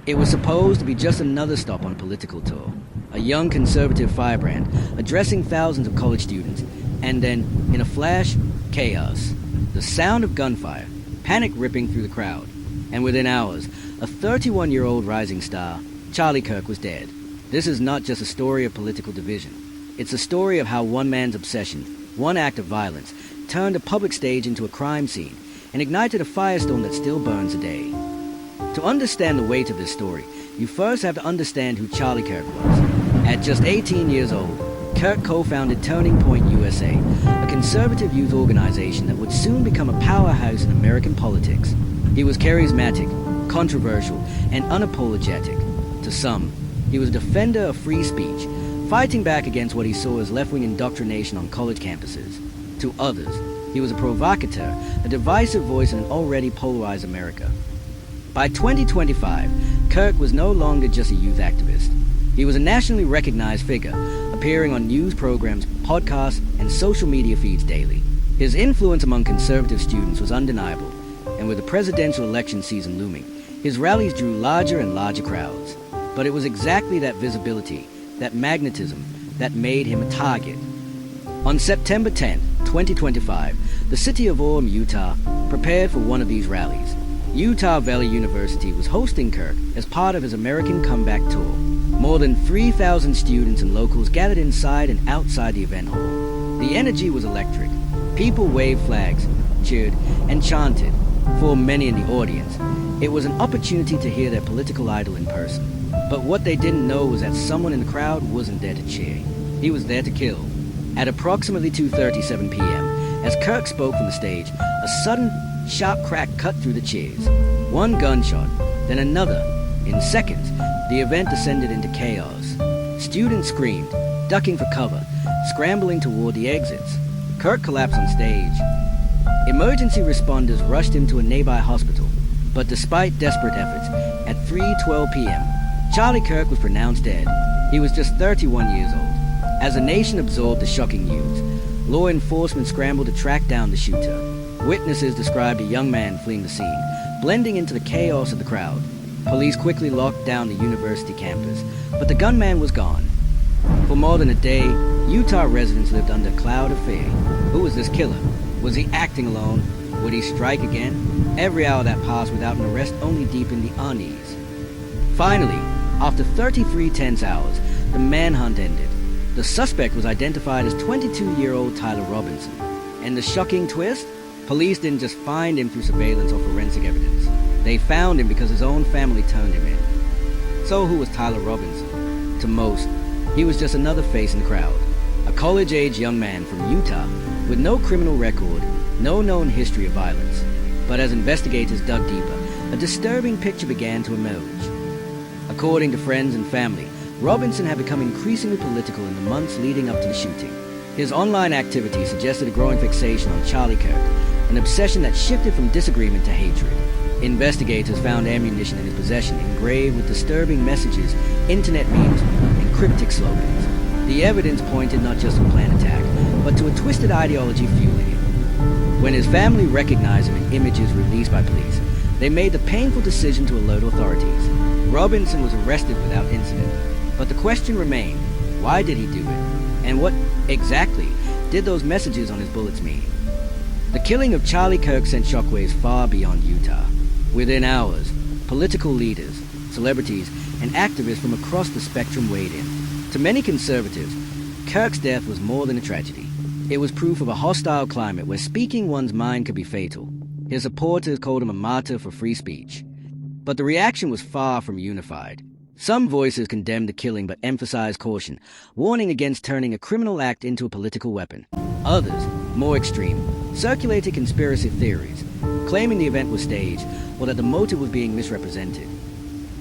It was supposed to be just another stop on a political tour. A young conservative firebrand addressing thousands of college students, and then, in a flash, chaos. The sound of gunfire, panic ripping through the crowd, and within hours, a 31-year-old rising star, Charlie Kirk, was dead. This is not just a story of political division. It's a story of how one man's obsession, one act of violence, turned a public stage into a crime scene and ignited a firestorm that still burns today. To understand the weight of this story, you first have to understand who Charlie Kirk was. At just 18 years old, Kirk co-founded Turning Point USA, a conservative youth organization that would soon become a powerhouse in American politics. He was charismatic, controversial, and unapologetic. To some, he was a defender of free speech, fighting back against what he saw as left-wing indoctrination on college campuses. To others, he was a provocateur, a divisive voice in an already polarized America. By 2025, Kirk was no longer just a youth activist. He was a nationally recognized figure, appearing on news programs, podcasts, and social media feeds daily. His influence among conservative students was undeniable, and with the presidential election season looming, his rallies drew larger and larger crowds. But it was exactly that visibility, that magnetism, that made him a target. On September 10, 2025, the city of Orem, Utah, prepared for one of these rallies. Utah Valley University was hosting Kirk as part of his American Comeback Tour. More than 3,000 students and locals gathered inside and outside the event hall. The energy was electric. People waved flags, cheered, and chanted. For many in the audience, it was an opportunity to hear their political idol in person. But what they didn't know was that someone in the crowd wasn't there to cheer. He was there to kill. At approximately 2:37 p.m., as Kirk spoke from the stage, a sudden, sharp crack cut through the cheers. One gunshot, then another. In seconds, the event descended into chaos. Students screamed, ducking for cover, scrambling toward the exits. Kirk collapsed on stage. Emergency responders rushed him to a nearby hospital. But despite desperate efforts, at 3:12 p.m., Charlie Kirk was pronounced dead. He was just 31 years old. As the nation absorbed the shocking news, law enforcement scrambled to track down the shooter. Witnesses described a young man fleeing the scene, blending into the chaos of the crowd. Police quickly locked down the university campus, but the gunman was gone. For more than a day, Utah residents lived under a cloud of fear. Who was this killer? Was he acting alone? Would he strike again? Every hour that passed without an arrest only deepened the unease. Finally, after 33 tense hours, the manhunt ended. The suspect was identified as 22-year-old Tyler Robinson. And the shocking twist? Police didn't just find him through surveillance or forensic evidence. They found him because his own family turned him in. So who was Tyler Robinson? To most, he was just another face in the crowd. A college-age young man from Utah with no criminal record, no known history of violence. But as investigators dug deeper, a disturbing picture began to emerge. According to friends and family, Robinson had become increasingly political in the months leading up to the shooting. His online activity suggested a growing fixation on Charlie Kirk, an obsession that shifted from disagreement to hatred. Investigators found ammunition in his possession engraved with disturbing messages, internet memes, and cryptic slogans. The evidence pointed not just to a planned attack, but to a twisted ideology fueling it. When his family recognized him in images released by police, they made the painful decision to alert authorities. Robinson was arrested without incident, but the question remained, why did he do it? And what exactly did those messages on his bullets mean? The killing of Charlie Kirk sent shockwaves far beyond Utah. Within hours, political leaders, celebrities, and activists from across the spectrum weighed in. To many conservatives, Kirk's death was more than a tragedy. It was proof of a hostile climate where speaking one's mind could be fatal. His supporters called him a martyr for free speech. But the reaction was far from unified. Some voices condemned the killing but emphasized caution, warning against turning a criminal act into a political weapon. Others, more extreme, circulated conspiracy theories, claiming the event was staged or that the motive was being misrepresented.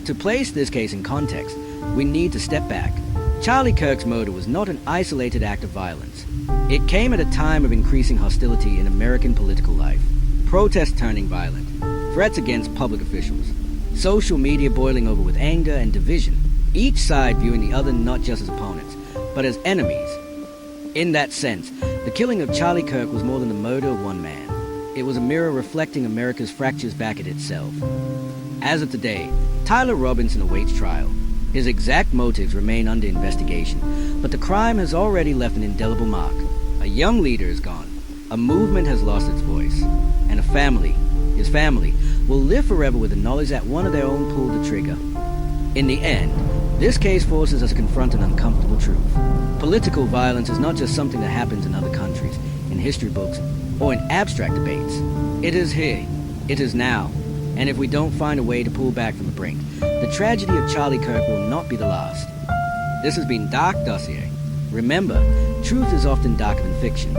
To place this case in context, we need to step back. Charlie Kirk's murder was not an isolated act of violence. It came at a time of increasing hostility in American political life. Protests turning violent, threats against public officials, social media boiling over with anger and division, each side viewing the other not just as opponents, but as enemies. In that sense, the killing of Charlie Kirk was more than the murder of one man. It was a mirror reflecting America's fractures back at itself. As of today, Tyler Robinson awaits trial. His exact motives remain under investigation, but the crime has already left an indelible mark. A young leader is gone, a movement has lost its voice, and a family, his family, will live forever with the knowledge that one of their own pulled the trigger. In the end, this case forces us to confront an uncomfortable truth. Political violence is not just something that happens in other countries, in history books, or in abstract debates. It is here, it is now, and if we don't find a way to pull back from the brink, the tragedy of Charlie Kirk will not be the last. This has been Dark Dossier. Remember, truth is often darker than fiction.